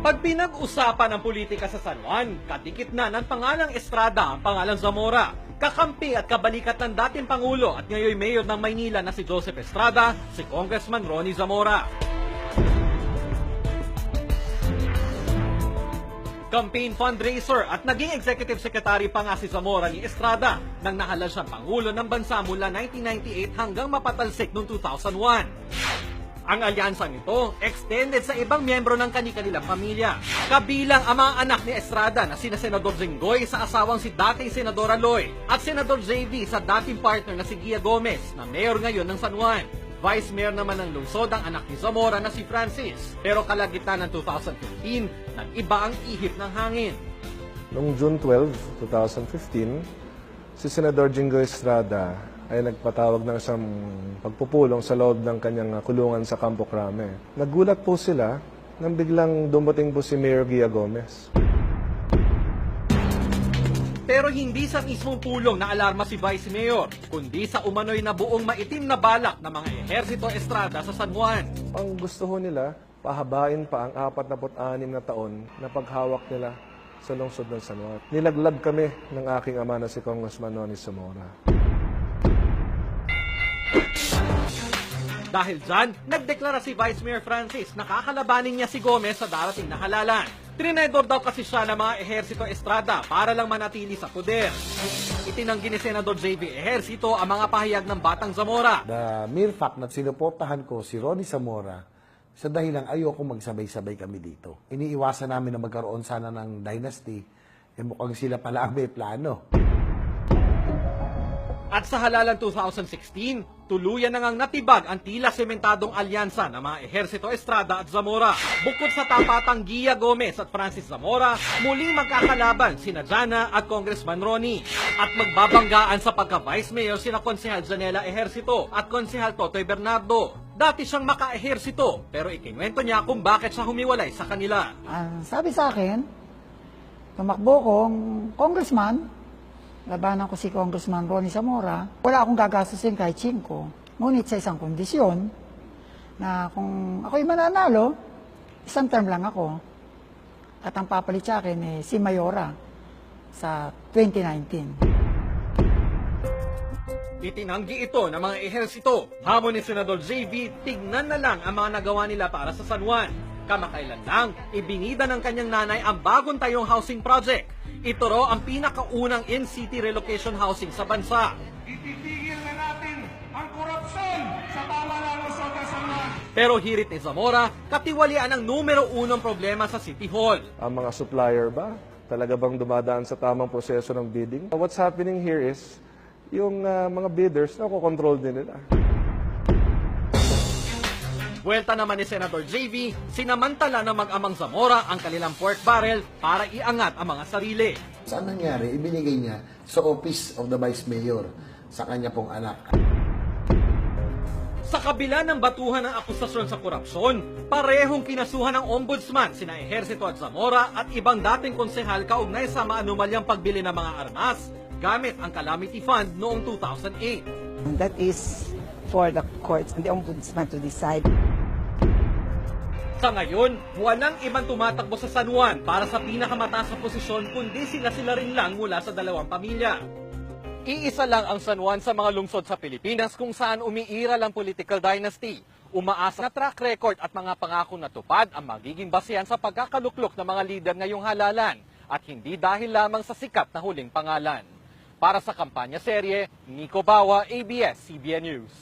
Pag pinag-usapan ang politika sa San Juan, kadikit na ng pangalang Estrada ang pangalang Zamora. Kakampi at kabalikat ng dating Pangulo at ngayon Mayor ng Maynila na si Joseph Estrada, si Congressman Ronnie Zamora. Campaign fundraiser at naging executive secretary pa nga si Zamora ni Estrada nang nahalal siyang Pangulo ng bansa mula 1998 hanggang mapatalsik noong 2001. Ang alyansang ito, extended sa ibang miyembro ng kani-kanilang pamilya. Kabilang ang mga anak ni Estrada na sina Senador Jinggoy sa asawang si dating Senador Aloy at Senador JV sa dating partner na si Gia Gomez na mayor ngayon ng San Juan. Vice Mayor naman ng lungsod ang anak ni Zamora na si Francis. Pero kalagitnaan ng 2015, nag-iba ang ihip ng hangin. Noong June 12, 2015, si Senador Jinggoy Estrada ay nagpatawag ng isang pagpupulong sa loob ng kanyang kulungan sa Campo Crame. Nagulat po sila nang biglang dumating po si Mayor Gia Gomez. Pero hindi sa mismong pulong na alarma si Vice Mayor, kundi sa umano'y na buong maitim na balak ng mga ehersito Estrada sa San Juan. Ang gusto ho nila, pahabain pa ang 46 na taon na paghawak nila sa lungsod ng San Juan. Nilaglag kami ng aking ama na si Congressman Ronnie Zamora. Dahil dyan, nagdeklara si Vice Mayor Francis na kakalabanin niya si Gomez sa darating na halalan. Trinedor daw kasi siya ng mga ehersito Estrada para lang manatili sa poder. Itinanggi ni Senador JV Ejercito ang mga pahayag ng Batang Zamora. The mere fact na sinuportahan ko si Ronnie Zamora sa dahilang ayoko magsabay-sabay kami dito. Iniiwasan namin na magkaroon sana ng dynasty, mukhang sila pala ang may plano. At sa halalan 2016, tuluyan na ngang natibag ang tila sementadong alyansa ng mga ehersito Estrada at Zamora. Bukod sa tapatang Gia Gomez at Francis Zamora, muling magkakalaban sina Jana at Congressman Ronnie. At magbabanggaan sa pagka-Vice Mayor sina Konsehal Janela Ejercito at Konsehal Totoy Bernardo. Dati siyang maka-ehersito, pero ikinwento niya kung bakit siya humiwalay sa kanila. Sabi sa akin, tumakbo kong congressman, labanan ko si Congressman Ronnie Zamora. Wala akong gagastusin kahit 5. Ngunit sa isang kondisyon na kung ako'y mananalo, isang term lang ako. At ang papalit sa akin si Mayora sa 2019. Itinanggi ito ng mga ehersito. Hamon ni Senador JV, tignan na lang ang mga nagawa nila para sa San Juan. Kamakailan lang, ibinida ng kanyang nanay ang bagong tayong housing project. Ito raw ang pinakaunang in-city relocation housing sa bansa. Ititigil na natin ang korupsyon sa pamahalaan ng San Juan. Pero hirit ni Zamora, katiwalian ang numero unong problema sa City Hall. Ang mga supplier ba? Talaga bang dumadaan sa tamang proseso ng bidding? What's happening here is, yung mga bidders, nakokontrol din nila. Buwelta naman ni Senator JV, sinamantala ng mag-amang Zamora ang kanilang pork barrel para iangat ang mga sarili. Saan nangyari? Ibinigay niya sa Office of the Vice Mayor sa kanya pong anak. Sa kabila ng batuhan ng akusasyon sa korupsyon, parehong kinasuhan ng ombudsman sina Ejercito at Zamora at ibang dating konsehal kaugnay sa maanumalyang pagbili ng mga armas gamit ang Calamity Fund noong 2008. That is for the courts and the ombudsman to decide. Sa ngayon, walang ibang tumatakbo sa San Juan para sa pinakamataas na posisyon kundi sila rin lang mula sa dalawang pamilya. Iisa lang ang San Juan sa mga lungsod sa Pilipinas kung saan umiiral ang political dynasty. Umaasa na track record at mga pangako na tupad ang magiging basihan sa pagkakaluklok ng mga lider ngayong halalan at hindi dahil lamang sa sikat na huling pangalan. Para sa kampanya serye, Nico Bawa, ABS-CBN News.